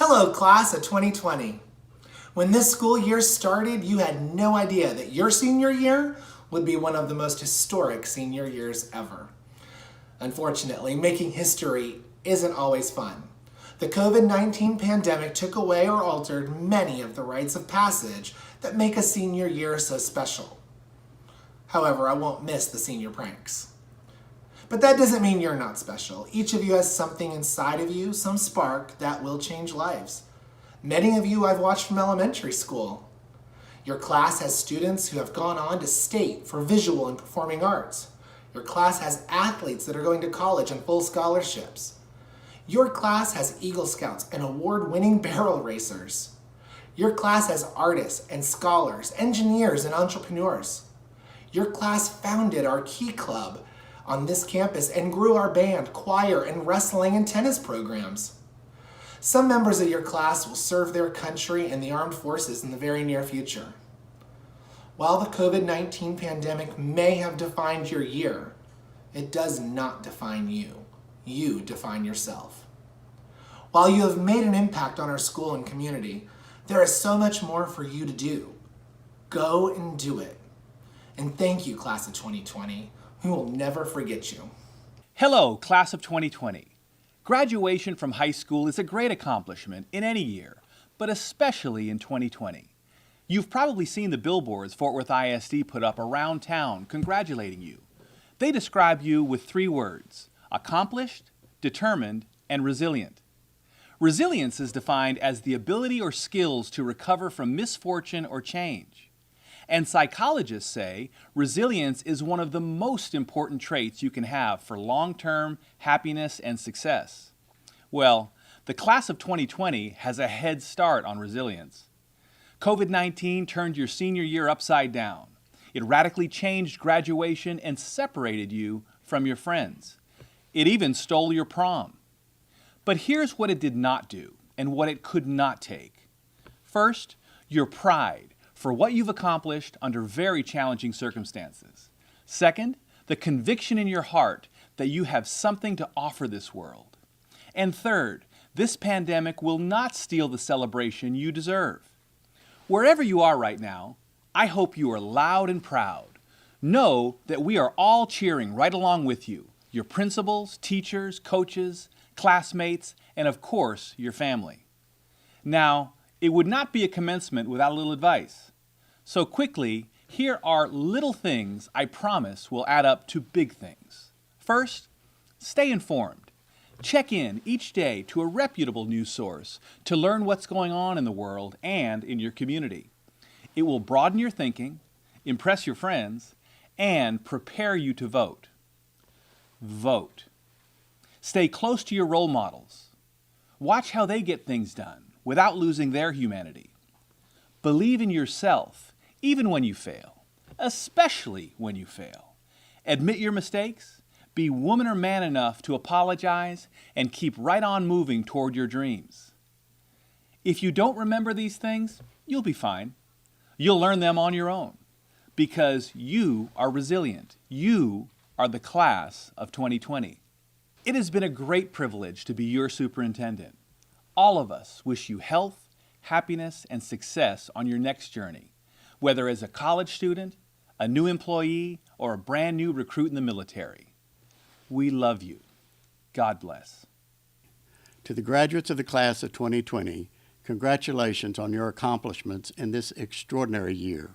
Hello, class of 2020. When this school year started, you had no idea that your senior year would be one of the most historic senior years ever. Unfortunately, making history isn't always fun. The COVID-19 pandemic took away or altered many of the rites of passage that make a senior year so special. However, I won't miss the senior pranks. But that doesn't mean you're not special. Each of you has something inside of you, some spark that will change lives. Many of you I've watched from elementary school. Your class has students who have gone on to state for visual and performing arts. Your class has athletes that are going to college on full scholarships. Your class has Eagle Scouts and award-winning barrel racers. Your class has artists and scholars, engineers and entrepreneurs. Your class founded our Key Club on this campus and grew our band, choir, and wrestling and tennis programs. Some members of your class will serve their country in the armed forces in the very near future. While the COVID-19 pandemic may have defined your year, it does not define you. You define yourself. While you have made an impact on our school and community, there is so much more for you to do. Go and do it. And thank you, class of 2020. We will never forget you. Hello, class of 2020. Graduation from high school is a great accomplishment in any year, but especially in 2020. You've probably seen the billboards Fort Worth ISD put up around town congratulating you. They describe you with 3 words: accomplished, determined, and resilient. Resilience is defined as the ability or skills to recover from misfortune or change. And psychologists say resilience is one of the most important traits you can have for long-term happiness and success. Well, the class of 2020 has a head start on resilience. COVID-19 turned your senior year upside down. It radically changed graduation and separated you from your friends. It even stole your prom. But here's what it did not do and what it could not take. First, your pride for what you've accomplished under very challenging circumstances. Second, the conviction in your heart that you have something to offer this world. And third, this pandemic will not steal the celebration you deserve. Wherever you are right now, I hope you are loud and proud. Know that we are all cheering right along with you, your principals, teachers, coaches, classmates, and of course, your family. Now, it would not be a commencement without a little advice. So quickly, here are little things I promise will add up to big things. First, stay informed. Check in each day to a reputable news source to learn what's going on in the world and in your community. It will broaden your thinking, impress your friends, and prepare you to vote. Vote. Stay close to your role models. Watch how they get things done without losing their humanity. Believe in yourself, even when you fail, especially when you fail. Admit your mistakes, be woman or man enough to apologize, and keep right on moving toward your dreams. If you don't remember these things, you'll be fine. You'll learn them on your own because you are resilient. You are the class of 2020. It has been a great privilege to be your superintendent. All of us wish you health, happiness, and success on your next journey, whether as a college student, a new employee, or a brand new recruit in the military. We love you. God bless. To the graduates of the class of 2020, congratulations on your accomplishments in this extraordinary year.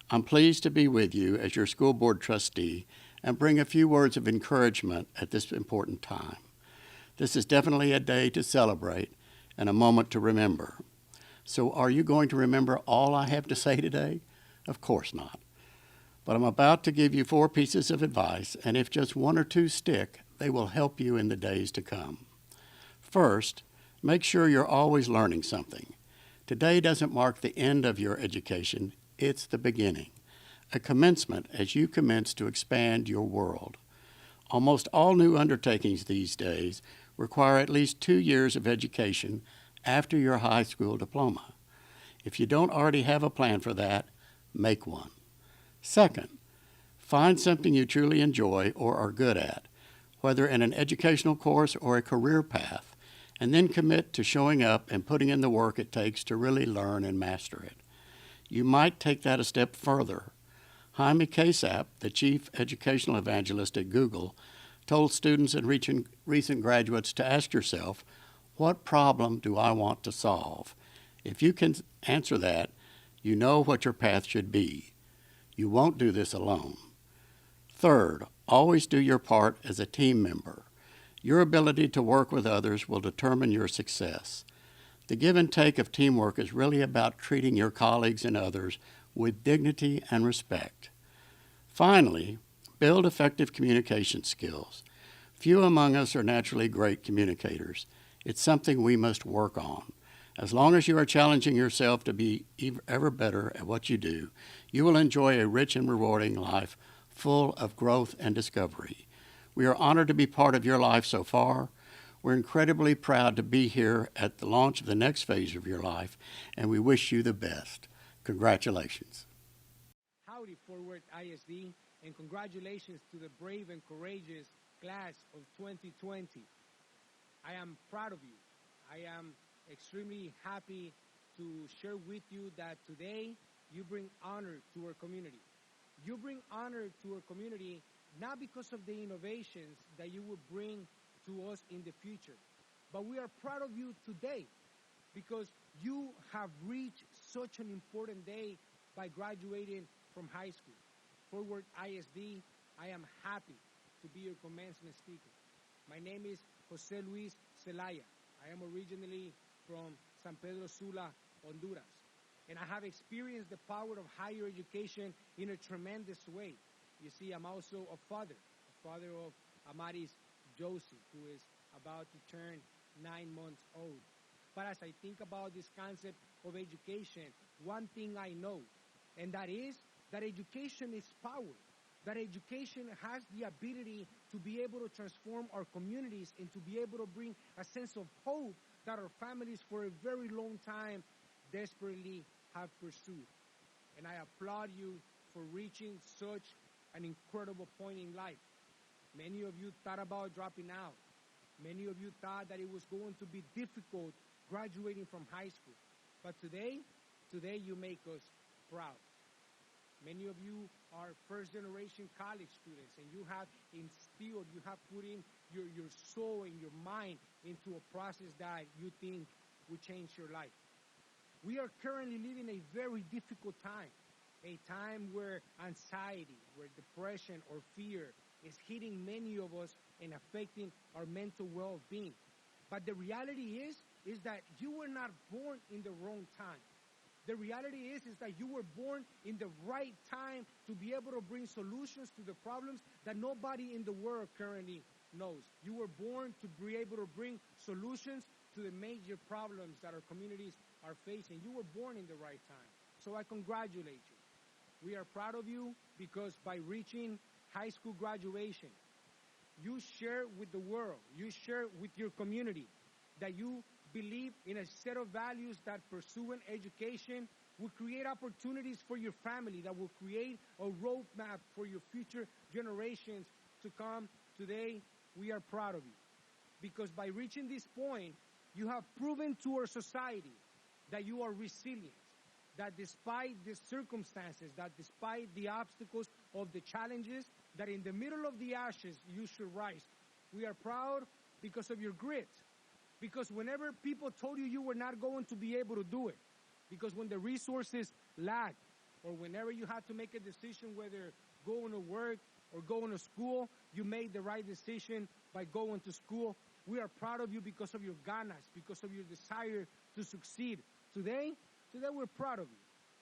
I'm pleased to be with you as your school board trustee and bring a few words of encouragement at this important time. This is definitely a day to celebrate and a moment to remember. So are you going to remember all I have to say today? Of course not. But I'm about to give you 4 pieces of advice, and if just 1 or 2 stick, they will help you in the days to come. First, make sure you're always learning something. Today doesn't mark the end of your education, it's the beginning. A commencement as you commence to expand your world. Almost all new undertakings these days require at least 2 years of education after your high school diploma. If you don't already have a plan for that, make one. Second, find something you truly enjoy or are good at, whether in an educational course or a career path, and then commit to showing up and putting in the work it takes to really learn and master it. You might take that a step further. Jaime Casap, the chief educational evangelist at Google, told students and recent graduates to ask yourself, what problem do I want to solve? If you can answer that, you know what your path should be. You won't do this alone. Third, always do your part as a team member. Your ability to work with others will determine your success. The give and take of teamwork is really about treating your colleagues and others with dignity and respect. Finally, build effective communication skills. Few among us are naturally great communicators. It's something we must work on. As long as you are challenging yourself to be ever better at what you do, you will enjoy a rich and rewarding life full of growth and discovery. We are honored to be part of your life so far. We're incredibly proud to be here at the launch of the next phase of your life, and we wish you the best. Congratulations. Howdy, Forward ISD, and congratulations to the brave and courageous class of 2020. I am proud of you. I am extremely happy to share with you that today you bring honor to our community. You bring honor to our community not because of the innovations that you will bring to us in the future, but we are proud of you today because you have reached such an important day by graduating from high school. Forward ISD, I am happy to be your commencement speaker. My name is Jose Luis Zelaya. I am originally from San Pedro Sula, Honduras, and I have experienced the power of higher education in a tremendous way. You see, I'm also a father of Amaris Josie, who is about to turn 9 months old. But as I think about this concept of education, one thing I know, and that is that education is power. That education has the ability to be able to transform our communities and to be able to bring a sense of hope that our families for a very long time desperately have pursued. And I applaud you for reaching such an incredible point in life. Many of you thought about dropping out. Many of you thought that it was going to be difficult graduating from high school. But today you make us proud. Many of you are first-generation college students, and you have instilled, you have put in your soul and your mind into a process that you think will change your life. We are currently living a very difficult time, a time where anxiety, where depression or fear is hitting many of us and affecting our mental well-being. But the reality is that you were not born in the wrong time. The reality is that you were born in the right time to be able to bring solutions to the problems that nobody in the world currently knows. You were born to be able to bring solutions to the major problems that our communities are facing. You were born in the right time. So I congratulate you. We are proud of you because by reaching high school graduation, you share with the world, you share with your community that you believe in a set of values that pursuing education will create opportunities for your family, that will create a roadmap for your future generations to come. Today, we are proud of you because by reaching this point, you have proven to our society that you are resilient, that despite the circumstances, that despite the obstacles of the challenges, that in the middle of the ashes, you should rise. We are proud because of your grit. Because whenever people told you were not going to be able to do it, because when the resources lack, or whenever you had to make a decision whether going to work or going to school, you made the right decision by going to school. We are proud of you because of your ganas, because of your desire to succeed. Today we're proud of you.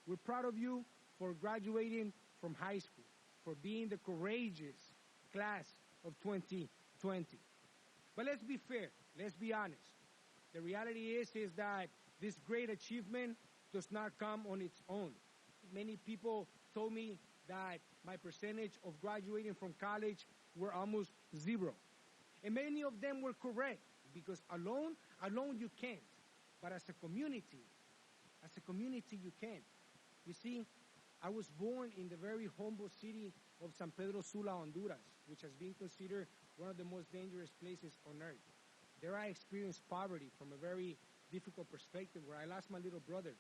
We're proud of you for graduating from high school, for being the courageous class of 2020. But let's be fair. Let's be honest. The reality is that this great achievement does not come on its own. Many people told me that my percentage of graduating from college were almost zero. And many of them were correct because alone you can't. But as a community you can. You see, I was born in the very humble city of San Pedro Sula, Honduras, which has been considered one of the most dangerous places on earth. There I experienced poverty from a very difficult perspective where I lost my little brother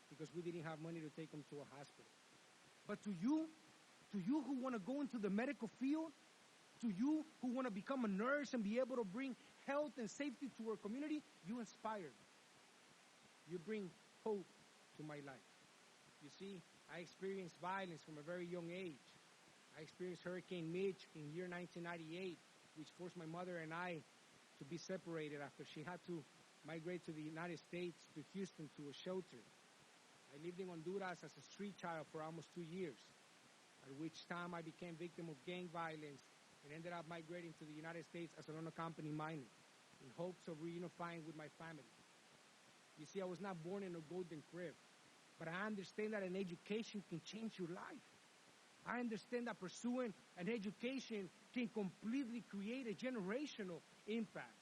because we didn't have money to take him to a hospital. But to you who want to go into the medical field, to you who want to become a nurse and be able to bring health and safety to our community, you inspire me. You bring hope to my life. You see, I experienced violence from a very young age. I experienced Hurricane Mitch in year 1998, which forced my mother and I to be separated after she had to migrate to the United States, to Houston, to a shelter. I lived in Honduras as a street child for almost 2 years, at which time I became victim of gang violence and ended up migrating to the United States as an unaccompanied minor in hopes of reunifying with my family. You see, I was not born in a golden crib, but I understand that an education can change your life. I understand that pursuing an education can completely create a generational impact.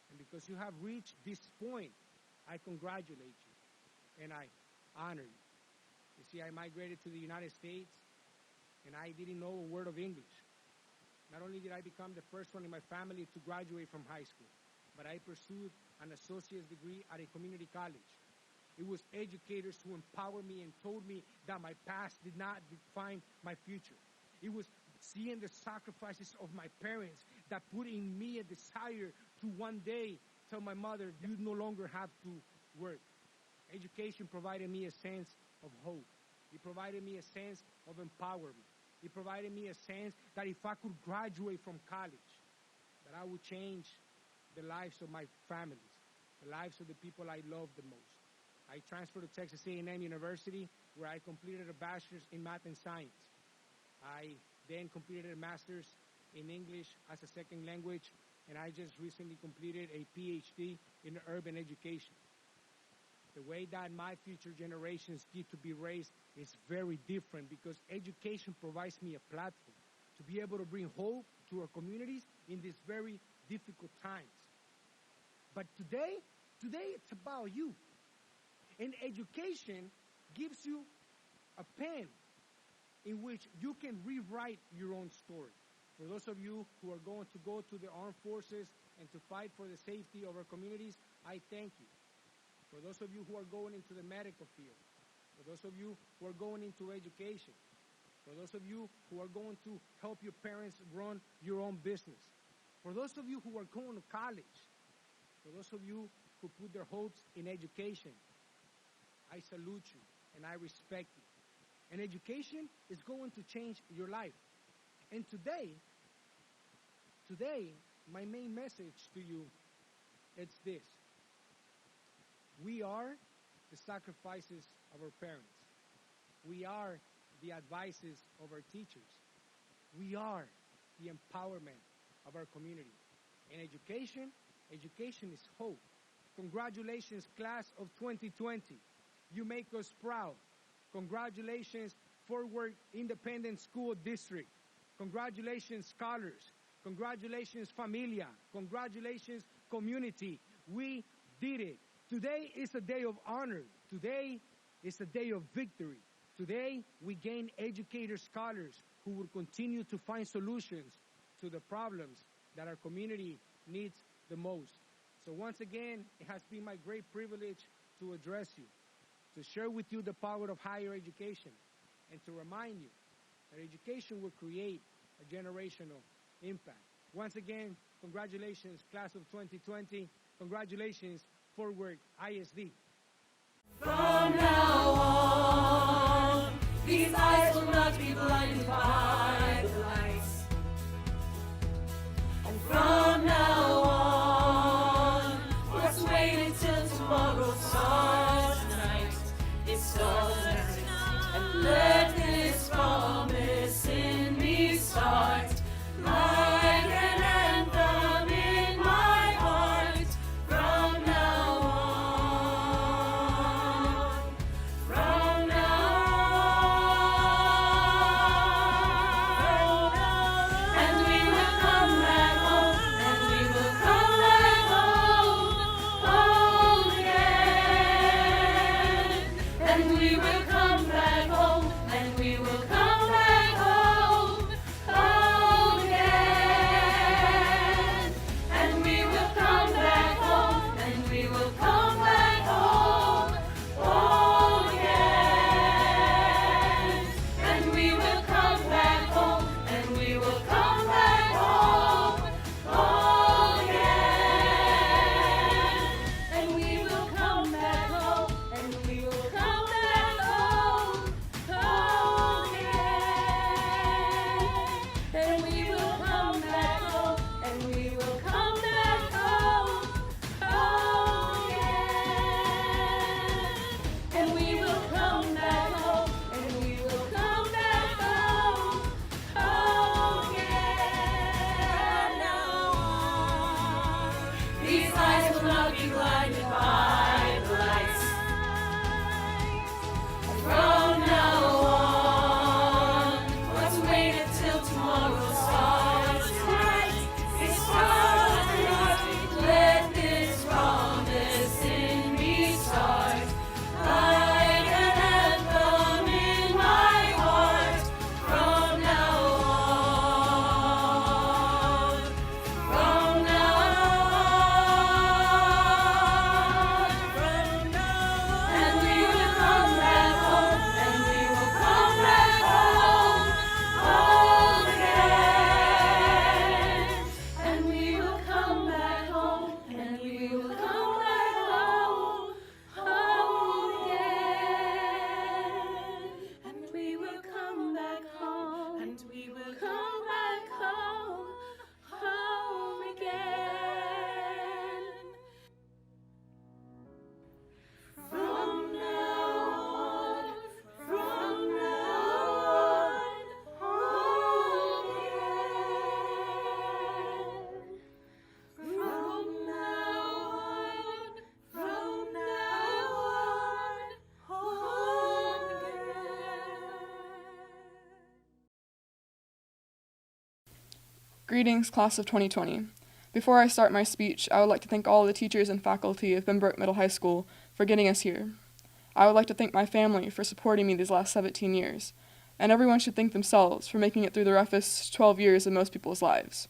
And because you have reached this point, I congratulate you and I honor you. You see, I migrated to the United States and I didn't know a word of English. Not only did I become the first one in my family to graduate from high school, but I pursued an associate's degree at a community college. It was educators who empowered me and told me that my past did not define my future. It was seeing the sacrifices of my parents that put in me a desire to one day tell my mother, you no longer have to work. Education provided me a sense of hope. It provided me a sense of empowerment. It provided me a sense that if I could graduate from college, that I would change the lives of my families, the lives of the people I love the most. I transferred to Texas A&M University, where I completed a bachelor's in math and science. I then completed a master's in English as a second language, and I just recently completed a PhD in urban education. The way that my future generations get to be raised is very different because education provides me a platform to be able to bring hope to our communities in these very difficult times. But today it's about you. And education gives you a pen in which you can rewrite your own story. For those of you who are going to go to the armed forces and to fight for the safety of our communities, I thank you. For those of you who are going into the medical field, for those of you who are going into education, for those of you who are going to help your parents run your own business, for those of you who are going to college, for those of you who put their hopes in education, I salute you and I respect you. And education is going to change your life. And today, my main message to you is this. We are the sacrifices of our parents. We are the advices of our teachers. We are the empowerment of our community. And education is hope. Congratulations, class of 2020. You make us proud. Congratulations, Fort Worth Independent School District. Congratulations, scholars. Congratulations, familia. Congratulations, community. We did it. Today is a day of honor. Today is a day of victory. Today, we gain educators, scholars who will continue to find solutions to the problems that our community needs the most. So once again, it has been my great privilege to address you, to share with you the power of higher education, and to remind you that education will create a generational impact. Once again, congratulations, class of 2020. Congratulations, Fort Worth ISD. From now on, these eyes will not be blinded by the lights. And from now on, let's wait until tomorrow starts tonight. It starts tonight. And let this promise in me start. Like an anthem in my heart. From now on. From now on. And we will come back home Greetings, class of 2020. Before I start my speech, I would like to thank all the teachers and faculty of Benbrook Middle High School for getting us here. I would like to thank my family for supporting me these last 17 years, and everyone should thank themselves for making it through the roughest 12 years of most people's lives.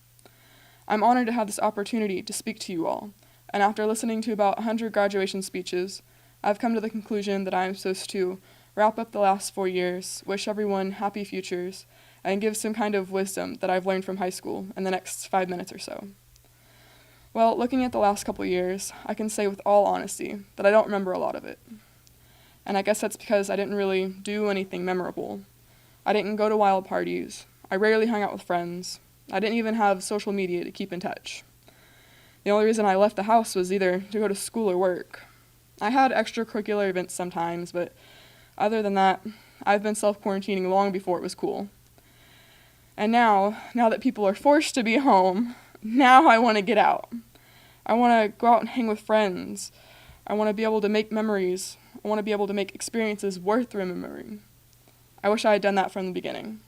I'm honored to have this opportunity to speak to you all, and after listening to about 100 graduation speeches, I've come to the conclusion that I am supposed to wrap up the last 4 years, wish everyone happy futures, and give some kind of wisdom that I've learned from high school in the next 5 minutes or so. Well, looking at the last couple years, I can say with all honesty that I don't remember a lot of it. And I guess that's because I didn't really do anything memorable. I didn't go to wild parties. I rarely hung out with friends. I didn't even have social media to keep in touch. The only reason I left the house was either to go to school or work. I had extracurricular events sometimes, but other than that, I've been self-quarantining long before it was cool. And now that people are forced to be home, now I want to get out. I want to go out and hang with friends. I want to be able to make memories. I want to be able to make experiences worth remembering. I wish I had done that from the beginning.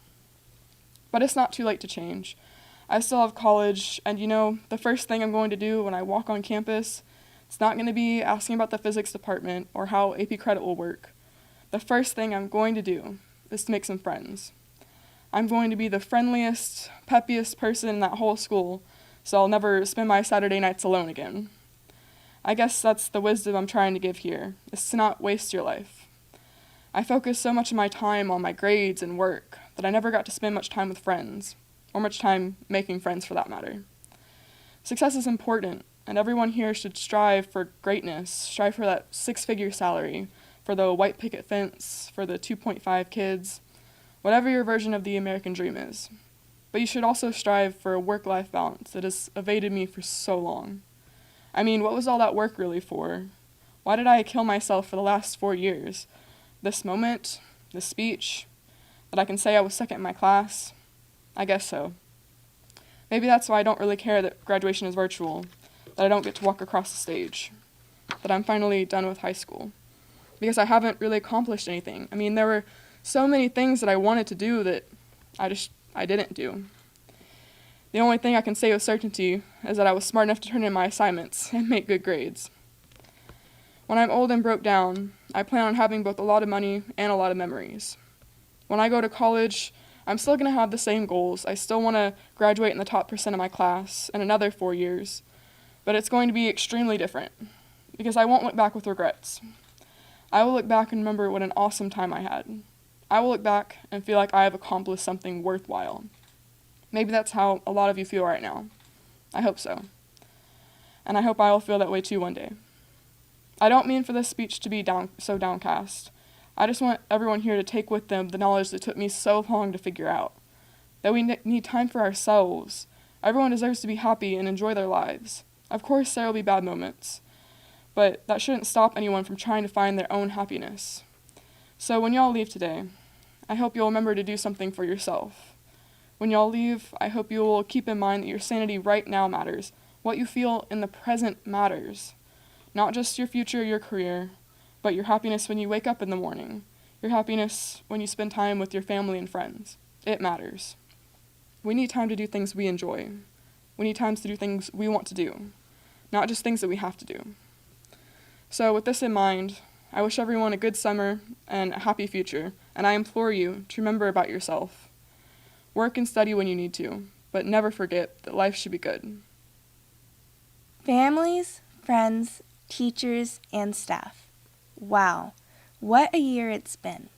But it's not too late to change. I still have college, and the first thing I'm going to do when I walk on campus, it's not going to be asking about the physics department or how AP credit will work. The first thing I'm going to do is to make some friends. I'm going to be the friendliest, peppiest person in that whole school, so I'll never spend my Saturday nights alone again. I guess that's the wisdom I'm trying to give here, is to not waste your life. I focused so much of my time on my grades and work that I never got to spend much time with friends, or much time making friends for that matter. Success is important, and everyone here should strive for greatness, strive for that 6-figure salary, for the white picket fence, for the 2.5 kids, whatever your version of the American dream is. But you should also strive for a work-life balance that has evaded me for so long. I mean, what was all that work really for? Why did I kill myself for the last 4 years? This moment, this speech, that I can say I was second in my class? I guess so. Maybe that's why I don't really care that graduation is virtual, that I don't get to walk across the stage, that I'm finally done with high school. Because I haven't really accomplished anything. I mean, there were so many things that I wanted to do that I didn't do. The only thing I can say with certainty is that I was smart enough to turn in my assignments and make good grades. When I'm old and broke down, I plan on having both a lot of money and a lot of memories. When I go to college, I'm still going to have the same goals. I still want to graduate in the top % of my class in another 4 years, but it's going to be extremely different because I won't look back with regrets. I will look back and remember what an awesome time I had. I will look back and feel like I have accomplished something worthwhile. Maybe that's how a lot of you feel right now. I hope so. And I hope I will feel that way too one day. I don't mean for this speech to be so downcast. I just want everyone here to take with them the knowledge that took me so long to figure out. That we need time for ourselves. Everyone deserves to be happy and enjoy their lives. Of course there will be bad moments, but that shouldn't stop anyone from trying to find their own happiness. So when y'all leave today, I hope you'll remember to do something for yourself. When y'all leave, I hope you will keep in mind that your sanity right now matters. What you feel in the present matters. Not just your future, your career, but your happiness when you wake up in the morning. Your happiness when you spend time with your family and friends. It matters. We need time to do things we enjoy. We need times to do things we want to do, not just things that we have to do. So with this in mind, I wish everyone a good summer and a happy future, and I implore you to remember about yourself. Work and study when you need to, but never forget that life should be good. Families, friends, teachers, and staff. Wow, what a year it's been.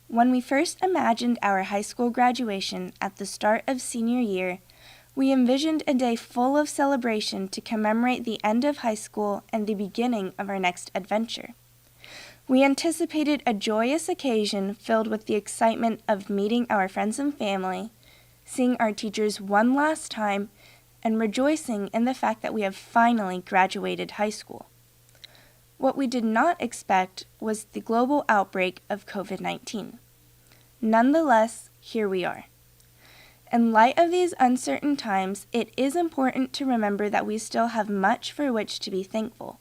When we first imagined our high school graduation at the start of senior year, we envisioned a day full of celebration to commemorate the end of high school and the beginning of our next adventure. We anticipated a joyous occasion filled with the excitement of meeting our friends and family, seeing our teachers one last time, and rejoicing in the fact that we have finally graduated high school. What we did not expect was the global outbreak of COVID-19. Nonetheless, here we are. In light of these uncertain times, it is important to remember that we still have much for which to be thankful.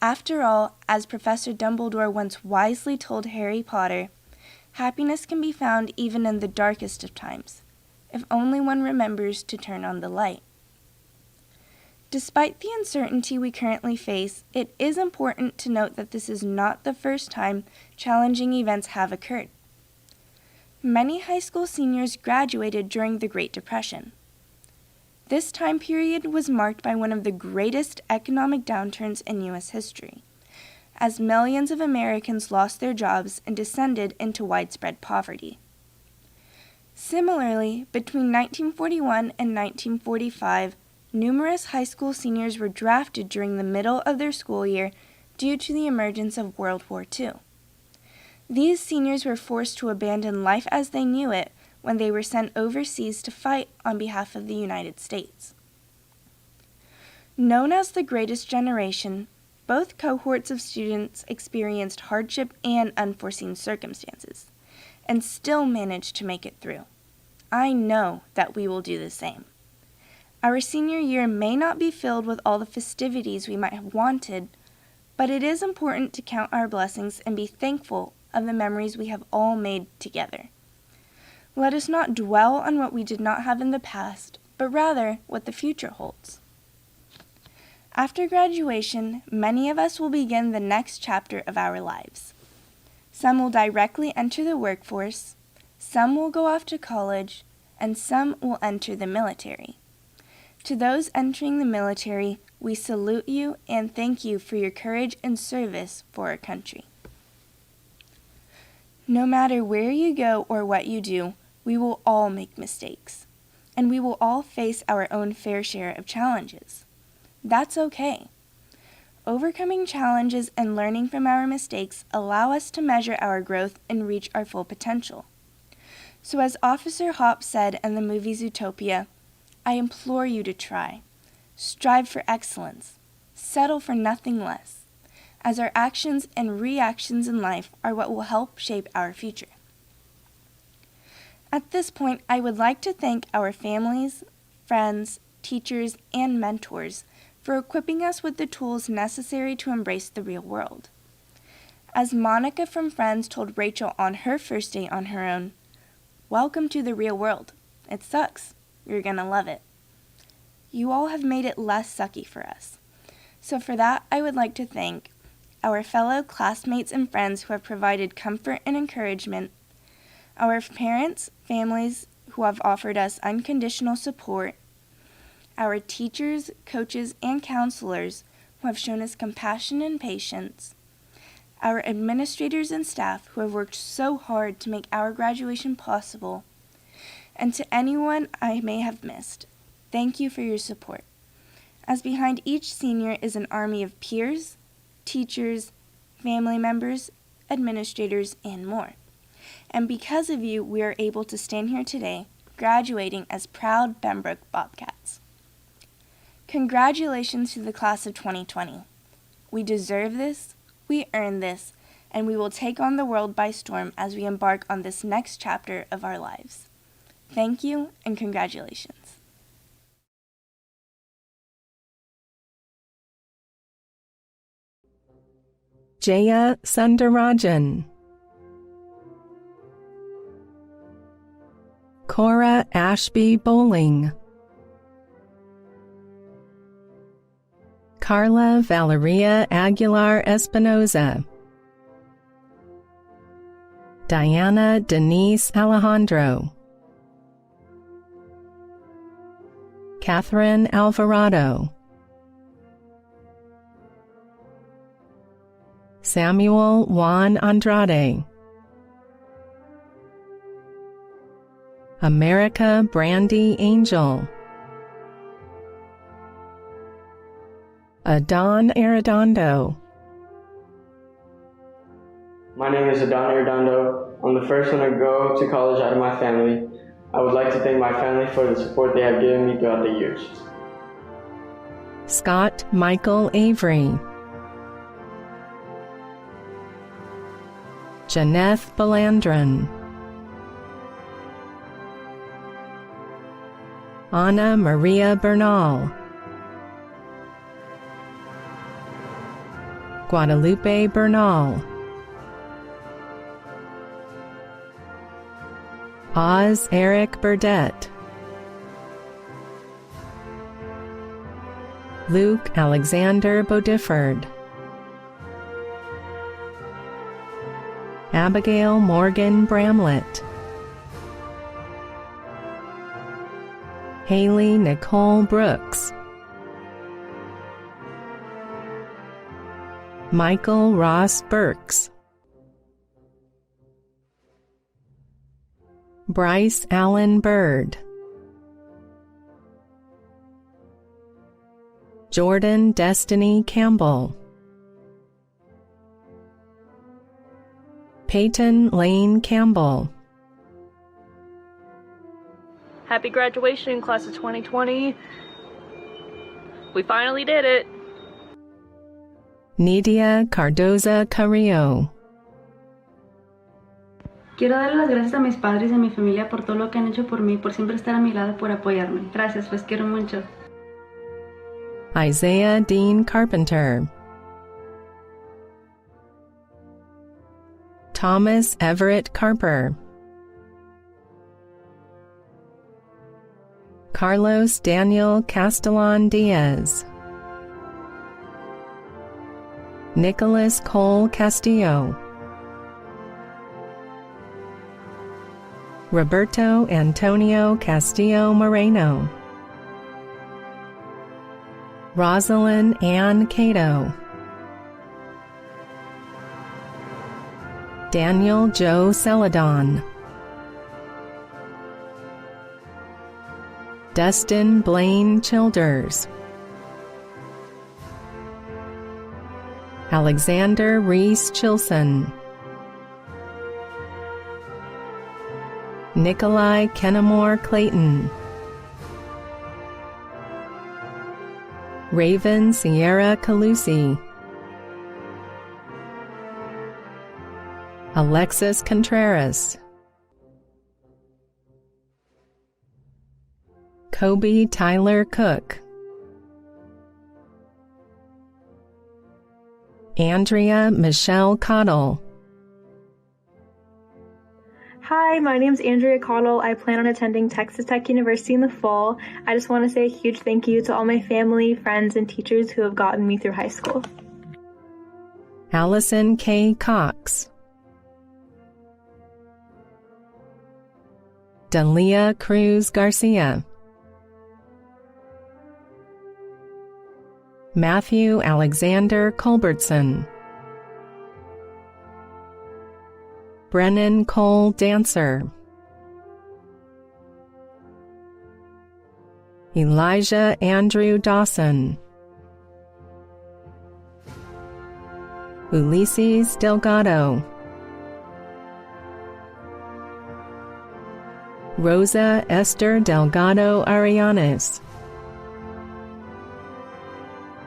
After all, as Professor Dumbledore once wisely told Harry Potter, happiness can be found even in the darkest of times. if only one remembers to turn on the light. Despite the uncertainty we currently face, it is important to note that this is not the first time challenging events have occurred. Many high school seniors graduated during the Great Depression. This time period was marked by one of the greatest economic downturns in U.S. history, as millions of Americans lost their jobs and descended into widespread poverty. Similarly, between 1941 and 1945, numerous high school seniors were drafted during the middle of their school year due to the emergence of World War II. These seniors were forced to abandon life as they knew it when they were sent overseas to fight on behalf of the United States. Known as the Greatest Generation, both cohorts of students experienced hardship and unforeseen circumstances, and still managed to make it through. I know that we will do the same. Our senior year may not be filled with all the festivities we might have wanted, but it is important to count our blessings and be thankful of the memories we have all made together. Let us not dwell on what we did not have in the past, but rather what the future holds. After graduation, many of us will begin the next chapter of our lives. Some will directly enter the workforce, some will go off to college, and some will enter the military. To those entering the military, we salute you and thank you for your courage and service for our country. No matter where you go or what you do, we will all make mistakes, and we will all face our own fair share of challenges. That's okay. Overcoming challenges and learning from our mistakes allow us to measure our growth and reach our full potential. So as Officer Hop said in the movie Zootopia, I implore you to try. Strive for excellence. Settle for nothing less, as our actions and reactions in life are what will help shape our future. At this point, I would like to thank our families, friends, teachers, and mentors for equipping us with the tools necessary to embrace the real world. As Monica from Friends told Rachel on her first day on her own, welcome to the real world. It sucks. You're gonna love it. You all have made it less sucky for us. So for that, I would like to thank our fellow classmates and friends who have provided comfort and encouragement, our parents, families who have offered us unconditional support, our teachers, coaches, and counselors who have shown us compassion and patience, our administrators and staff who have worked so hard to make our graduation possible, and to anyone I may have missed, thank you for your support, as behind each senior is an army of peers, teachers, family members, administrators, and more. And because of you, we are able to stand here today, graduating as proud Benbrook Bobcats. Congratulations to the class of 2020. We deserve this, we earn this, and we will take on the world by storm as we embark on this next chapter of our lives. Thank you, and congratulations. Jaya Sundarajan, Cora Ashby Bowling, Carla Valeria Aguilar Espinoza, Diana Denise Alejandro, Catherine Alvarado, Samuel Juan Andrade, America Brandy Angel, Adon Arredondo, My name is Adon Arredondo. I'm the first one to go to college out of my family. I would like to thank my family for the support they have given me throughout the years. Scott Michael Avery, Janeth Belandron, Ana Maria Bernal, Guadalupe Bernal, Oz Eric Burdett, Luke Alexander Bodiford, Abigail Morgan Bramlett, Haley Nicole Brooks, Michael Ross Burks, Bryce Allen Bird, Jordan Destiny Campbell, Peyton Lane Campbell, Happy graduation, class of 2020. We finally did it. Nidia Cardoza Carrillo, Quiero darle las gracias a mis padres y a mi familia por todo lo que han hecho por mí, por siempre estar a mi lado, por apoyarme. Gracias, los quiero mucho. Isaiah Dean Carpenter, Thomas Everett Carper, Carlos Daniel Castellan Diaz, Nicholas Cole Castillo, Roberto Antonio Castillo Moreno, Rosalind Ann Cato, Daniel Joe Celadon, Dustin Blaine Childers, Alexander Reese Chilson, Nikolai Kennemore Clayton, Raven Sierra Calusi, Alexis Contreras, Kobe Tyler Cook, Andrea Michelle Cottle, Hi, my name's Andrea Cottle. I plan on attending Texas Tech University in the fall. I just want to say a huge thank you to all my family, friends, and teachers who have gotten me through high school. Allison K. Cox, Dalia Cruz Garcia, Matthew Alexander Culbertson, Brennan Cole Dancer, Elijah Andrew Dawson, Ulysses Delgado, Rosa Esther Delgado Arianes,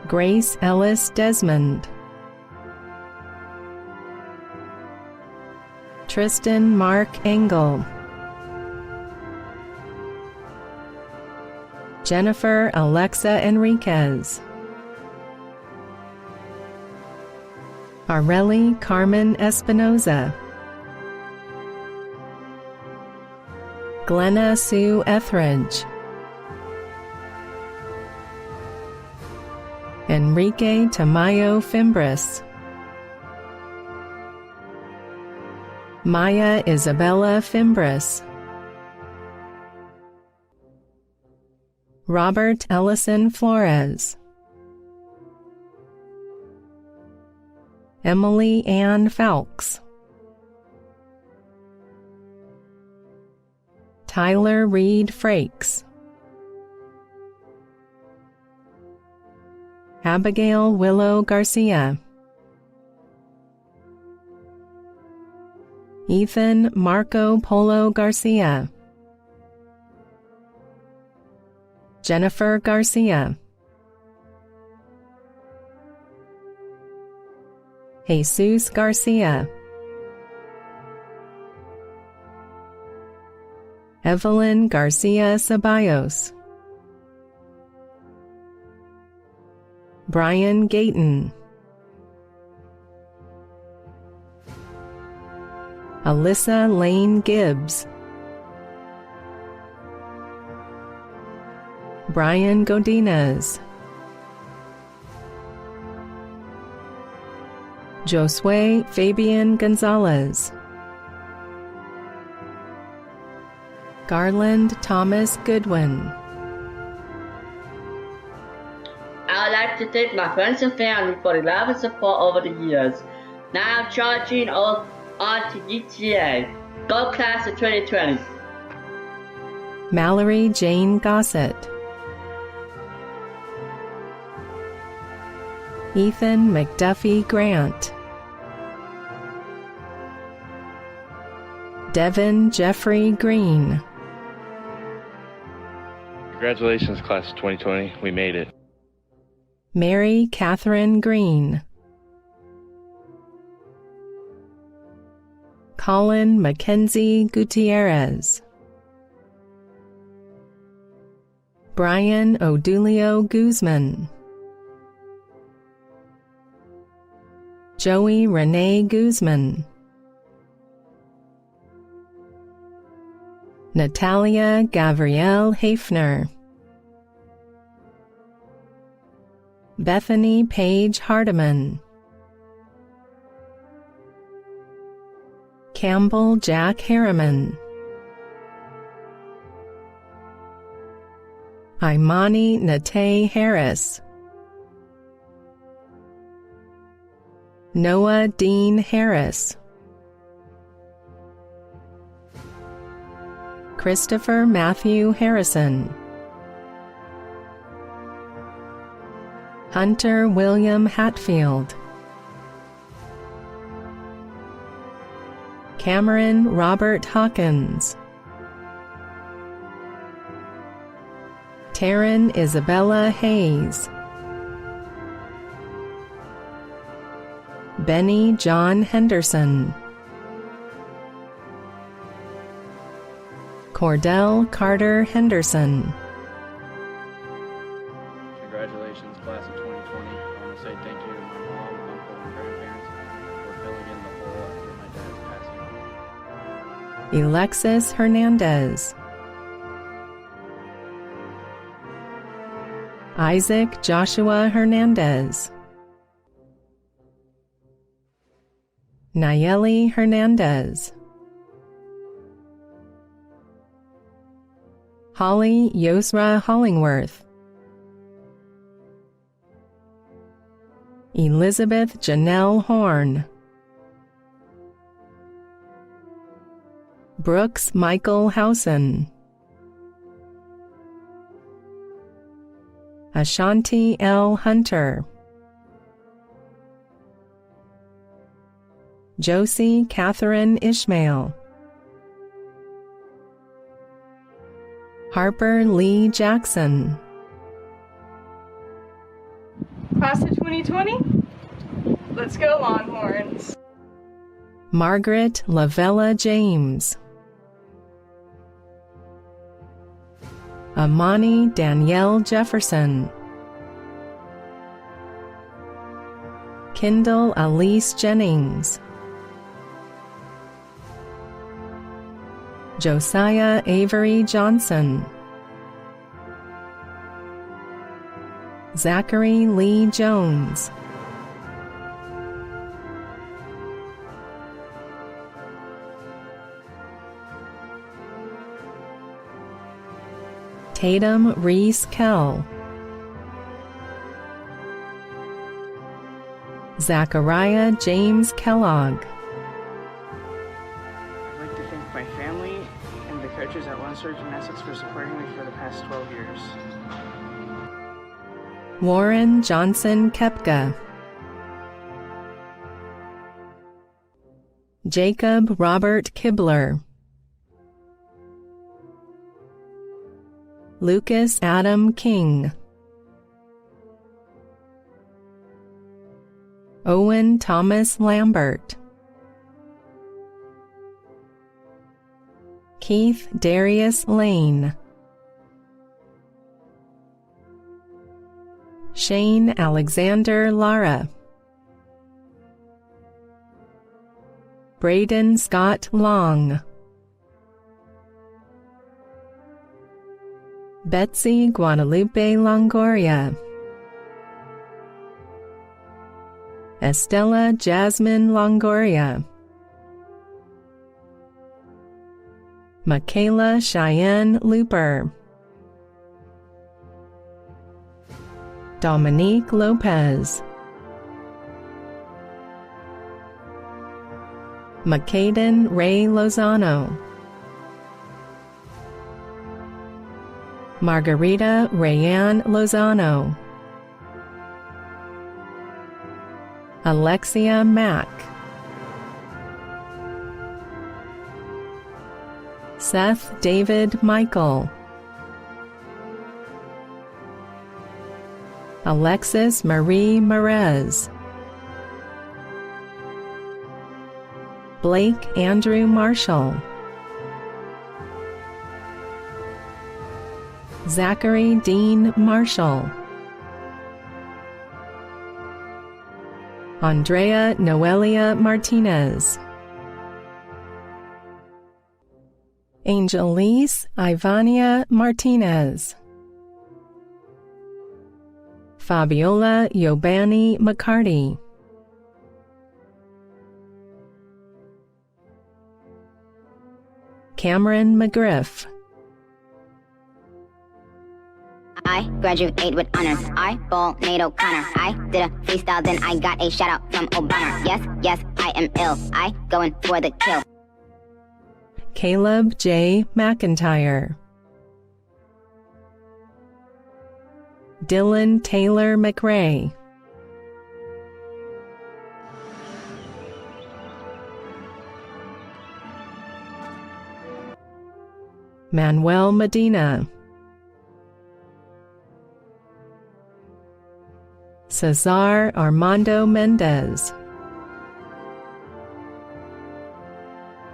Grace Ellis Desmond, Tristan Mark Engel, Jennifer Alexa Enriquez, Areli Carmen Espinoza, Glenna Sue Etheridge, Enrique Tamayo Fimbres, Maya Isabella Fimbres, Robert Ellison Flores, Emily Ann Falks, Tyler Reed Frakes, Abigail Willow Garcia, Ethan Marco Polo Garcia, Jennifer Garcia, Jesus Garcia, Evelyn Garcia Ceballos, Brian Gayton, Alyssa Lane Gibbs, Brian Godinez, Josue Fabian Gonzalez, Garland Thomas Goodwin, I would like to thank my friends and family for the love and support over the years. Now I'm charging on to UTA. Go class of 2020. Mallory Jane Gossett, Ethan McDuffie Grant, Devin Jeffrey Green, Congratulations, class of 2020. We made it. Mary Catherine Green, Colin Mackenzie Gutierrez, Brian Odulio Guzman, Joey Renee Guzman, Natalia Gavriel Hafner, Bethany Page Hardiman, Campbell Jack Harriman, Imani Nate Harris, Noah Dean Harris, Christopher Matthew Harrison, Hunter William Hatfield, Cameron Robert Hawkins, Taryn Isabella Hayes, Benny John Henderson, Cordell Carter Henderson. Congratulations, class of 2020. I want to say thank you to my mom, uncle, and grandparents for filling in the hole after my dad's passing. Alexis Hernandez, Isaac Joshua Hernandez, Nayeli Hernandez, Holly Yosra Hollingworth, Elizabeth Janelle Horn, Brooks Michael Housen, Ashanti L. Hunter, Josie Catherine Ishmael, Harper Lee Jackson, Class of 2020? Let's go Longhorns. Margaret Lavella James, Amani Danielle Jefferson, Kendall Elise Jennings, Josiah Avery Johnson, Zachary Lee Jones, Tatum Reese Kell, Zachariah James Kellogg, I'd like to thank my family and the coaches at Lone Star Gymnastics for supporting me for the past 12 years. Warren Johnson Kepka, Jacob Robert Kibler, Lucas Adam King, Owen Thomas Lambert, Keith Darius Lane, Shane Alexander Lara, Braden Scott Long, Betsy Guadalupe Longoria, Estella Jasmine Longoria, Michaela Cheyenne Looper, Dominique Lopez, Makaden Ray Lozano, Margarita Rayanne Lozano, Alexia Mack, Seth David Michael, Alexis Marie Merez, Blake Andrew Marshall, Zachary Dean Marshall, Andrea Noelia Martinez, Angelise Ivania Martinez, Fabiola Yobani McCarty, Cameron McGriff, I graduate with honors. I bowl Nate O'Connor. I did a freestyle, then I got a shout out from Obama. Yes, yes, I am ill. I going for the kill. Caleb J. McIntyre, Dylan Taylor McRae, Manuel Medina, Cesar Armando Mendez,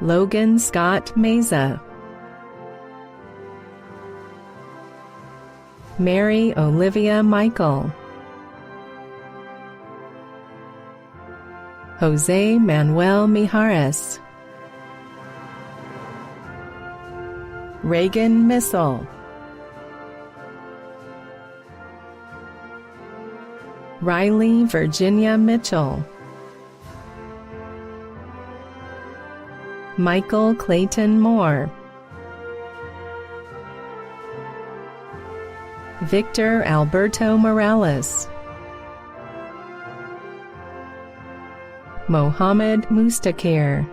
Logan Scott Meza, Mary Olivia Michael, Jose Manuel Mijares, Reagan Missile, Riley Virginia Mitchell, Michael Clayton Moore, Victor Alberto Morales, Mohammed Mustakir,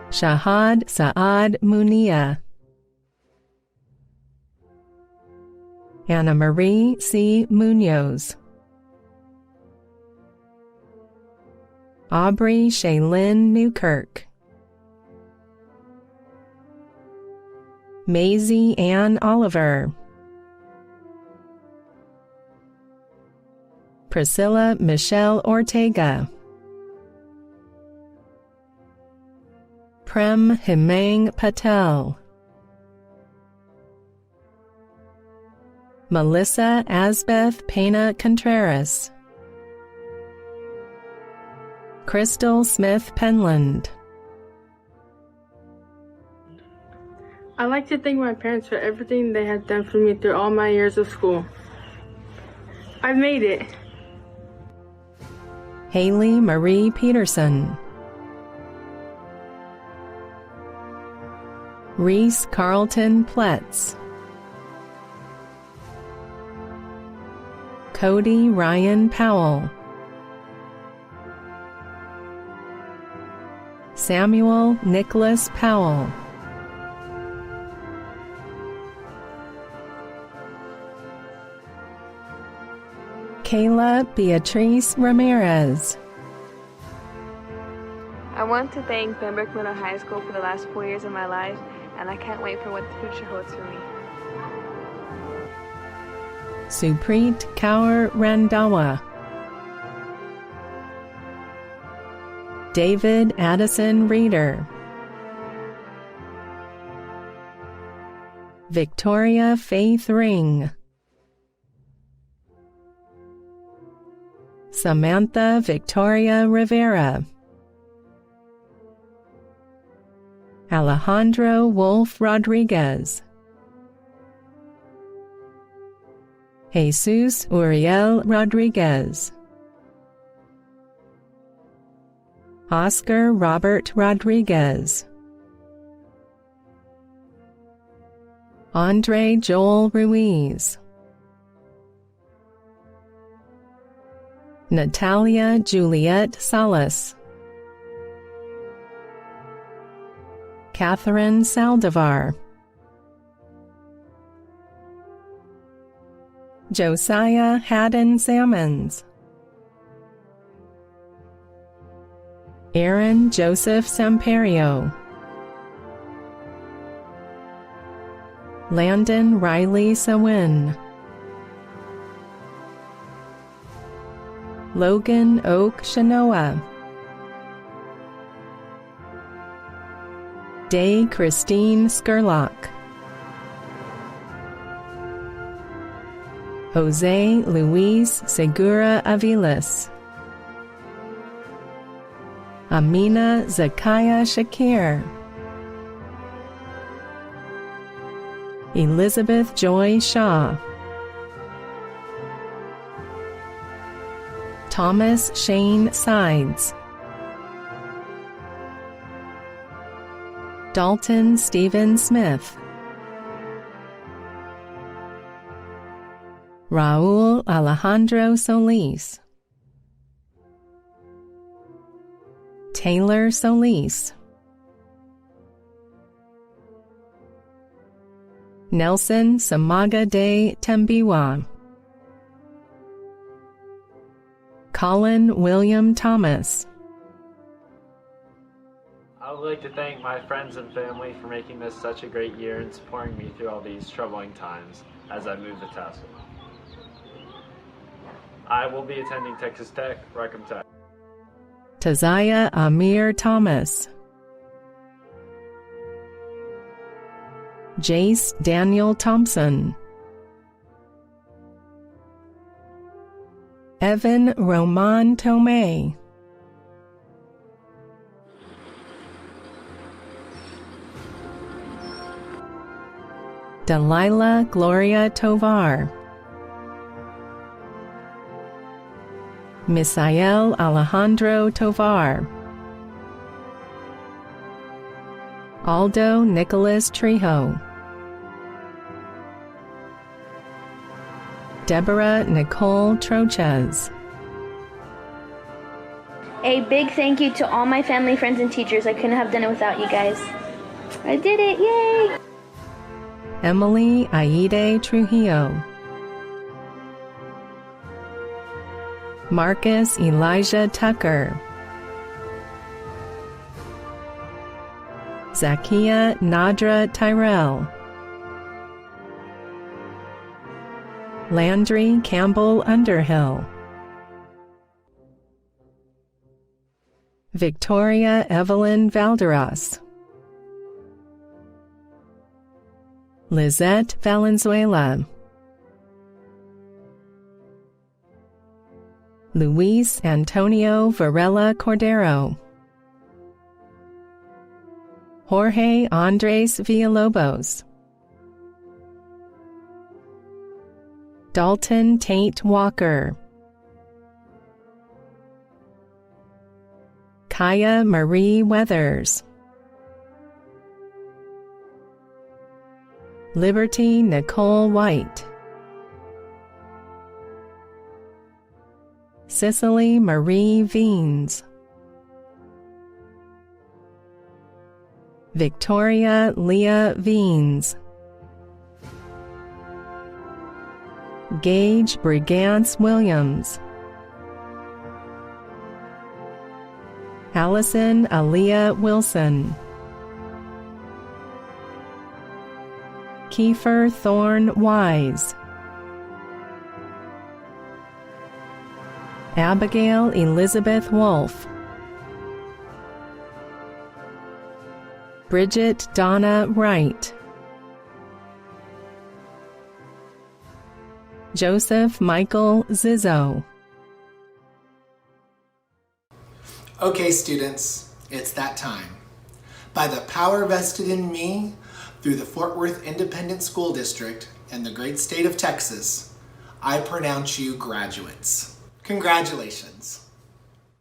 Shahad Saad Munia, Anna Marie C. Munoz, Aubrey Shaylin Newkirk, Maisie Ann Oliver, Priscilla Michelle Ortega, Prem Himang Patel, Melissa Asbeth Pena Contreras, Crystal Smith Penland. I'd like to thank my parents for everything they have done for me through all my years of school. I've made it. Haley Marie Peterson, Reese Carlton Pletz, Cody Ryan Powell, Samuel Nicholas Powell, Kayla Beatrice Ramirez. I want to thank Benbrook Middle High School for the last 4 years of my life, and I can't wait for what the future holds for me. Supreet Kaur Randhawa, David Addison Reeder, Victoria Faith Ring, Samantha Victoria Rivera, Alejandro Wolf Rodriguez, Jesus Uriel Rodriguez, Oscar Robert Rodriguez, Andre Joel Ruiz, Natalia Juliet Salas, Catherine Saldivar, Josiah Haddon Salmons, Aaron Joseph Samperio, Landon Riley Sawin, Logan Oak Shanoa, Day Christine Skurlock, Jose Luis Segura Aviles, Amina Zakaya Shakir, Elizabeth Joy Shaw, Thomas Shane Sides, Dalton Stephen Smith, Raul Alejandro Solis, Taylor Solis, Nelson Samaga de Tembiwa, Colin William Thomas. I would like to thank my friends and family for making this such a great year and supporting me through all these troubling times as I move to Tassel. I will be attending Texas Tech, Rackham Tech. Taziah Amir Thomas, Jace Daniel Thompson, Evan Roman Tomei, Delilah Gloria Tovar, Misael Alejandro Tovar, Aldo Nicholas Trejo, Deborah Nicole Troches. A big thank you to all my family, friends, and teachers. I couldn't have done it without you guys. I did it, yay! Emily Aide Trujillo, Marcus Elijah Tucker, Zakia Nadra Tyrell, Landry Campbell Underhill, Victoria Evelyn Valderas, Lizette Valenzuela, Luis Antonio Varela Cordero, Jorge Andres Villalobos, Dalton Tate Walker, Kaya Marie Weathers, Liberty Nicole White, Cicely Marie Veens, Victoria Leah Veens, Gage Brigance Williams, Allison Aaliyah Wilson, Kiefer Thorne Wise, Abigail Elizabeth Wolfe, Bridget Donna Wright, Joseph Michael Zizzo. Okay, students, it's that time. By the power vested in me through the Fort Worth Independent School District and the great state of Texas, I pronounce you graduates. Congratulations.